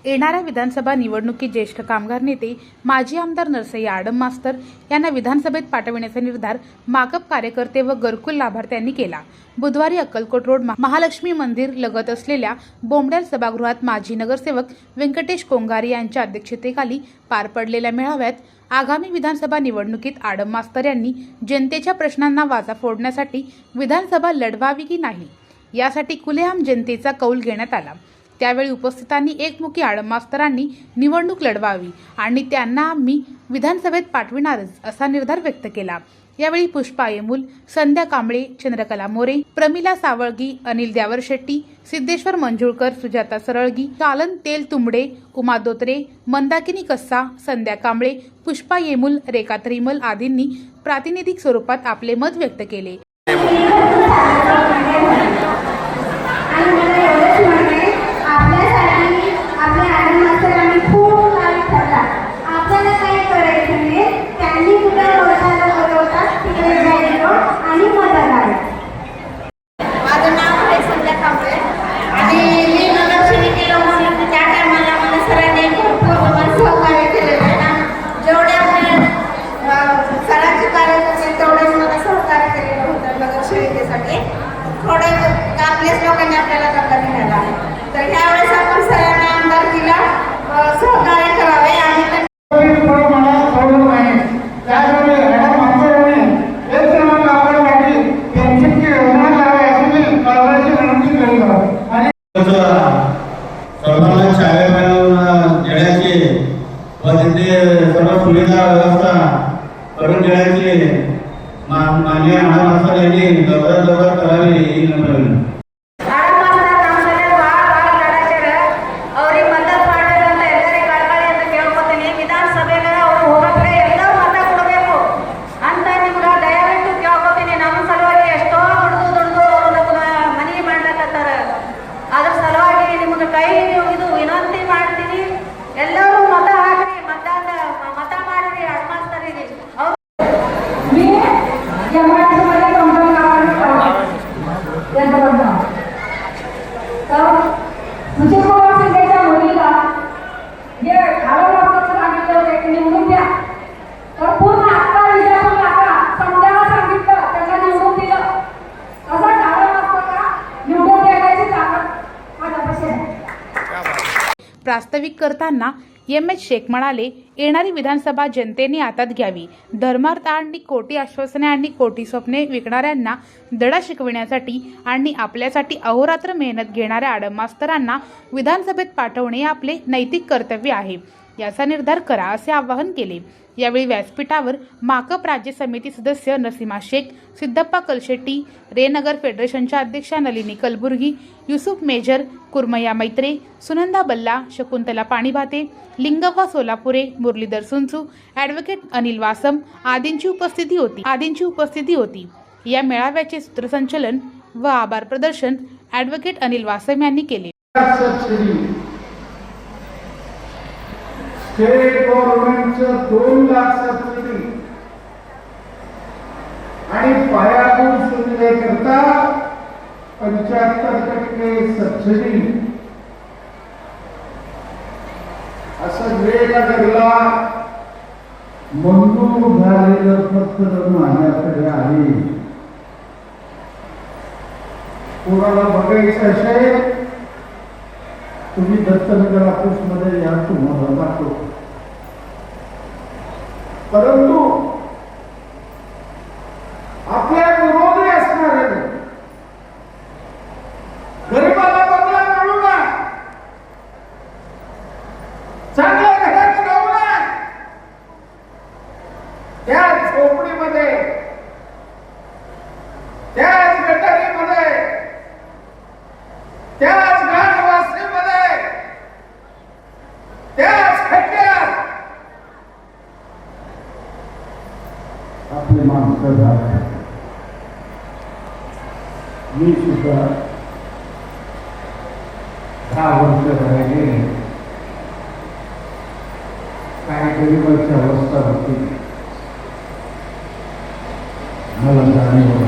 येणाऱ्या विधानसभा निवडणुकीत ज्येष्ठ कामगार नेते माजी आमदार नरसय्या आडम मास्तर यांना विधानसभेत पाठविण्याचा निर्धार माकप कार्यकर्ते व घरकुल लाभार्थ्यांनी केला। बुधवारी अक्कलकोट रोड महालक्ष्मी मंदिर लगत असलेल्या बोंबड्याल सभागृहात माजी नगरसेवक व्यंकटेश कोंगारी यांच्या अध्यक्षतेखाली पार पडलेल्या मेळाव्यात आगामी विधानसभा निवडणुकीत आडम मास्तर यांनी जनतेच्या प्रश्नांना वाचा फोडण्यासाठी विधानसभा लढवावी की नाही यासाठी खुलेआम जनतेचा कौल घेण्यात आला। त्यावेळी उपस्थितांनी एकमुखी आडम मास्तरांनी निवडणूक लढवावी आणि त्यांना आम्ही विधानसभेत पाठविणारच असा निर्धार व्यक्त केला। यावेळी पुष्पा येमूल, संध्या कांबळे, चंद्रकला मोरे, प्रमिला सावळगी, अनिल द्यावर शेट्टी, सिद्धेश्वर मंजुळकर, सुजाता सरळगी, चालन तेल तुंबडे, उमा दोत्रे, मंदाकिनी कस्सा, संध्या कांबळे, पुष्पा येमूल, रेखा त्रिमल आदींनी प्रातिनिधिक स्वरूपात आपले मत व्यक्त केले। थोडे आपल्याच लोकांनी आपल्याला दखल घ्यायला आहे, तर ह्यावेळेस आपण सगळ्यांना आमदारकीला सहकार्य करावे आणि सर्वांना शाळेत देण्याची व तिथे सर्व सुविधा व्यवस्था करून देण्याची माननीय आडम मास्तर यांनी लवकरात करावी ही विनंती। प्रास्ताविक करताना एम.एच. शेख म्हणाले, येणारी विधानसभा जनतेने हातात घ्यावी। धर्मार्थ आणि खोटी आश्वासने आणि खोटी स्वप्ने विकणाऱ्यांना धडा शिकविण्यासाठी आणि आपल्यासाठी अहोरात्र मेहनत घेणाऱ्या आडम मास्तरांना विधानसभेत पाठवणे आपले नैतिक कर्तव्य आहे, याचा निर्धार करा असे आवाहन केले। यावेळी व्यासपीठावर माकप राज्य समिती सदस्य नसीमा शेख, सिद्धप्पा कलशेट्टी, रेनगर फेडरेशनच्या अध्यक्षा नलिनी कलबुर्गी, युसुफ मेजर, कुर्मया मैत्रे, सुनंदा बल्ला, शकुंतला पाणीभाते, लिंगव्वा सोलापुरे, मुरलीधर सुंचू, ॲडव्होकेट अनिल वासम आदींची उपस्थिती होती। या मेळाव्याचे सूत्रसंचालन व आभार प्रदर्शन ॲडव्होकेट अनिल वासम यांनी केले। स्टेट गव्हर्नमेंटचं 2 लाख सबसिडी आणि पायाभूत सुविधेकरता 75% सबसिडी असं वेगवेगळा मंजूर झालेलं पत्र माझ्याकडे आहे। कोणाला बघायचं असेल तुम्ही दत्तनगर ऑफिसमध्ये या, तुम्हाला दाखवतो। परंतु आपल्या विरोधी असणारे गरिबाला बदला मिळू नये, चांगल्या घरात राहू नये, त्याच झोपडीमध्ये त्याच गटारीमध्ये त्याच घाणवासीमध्ये त्याच खड्ड्यात आपले माणसं राहतात। मी सुद्धा 10 वर्ष राहिले, काही गरीबाची अवस्था होती, मला जाणीव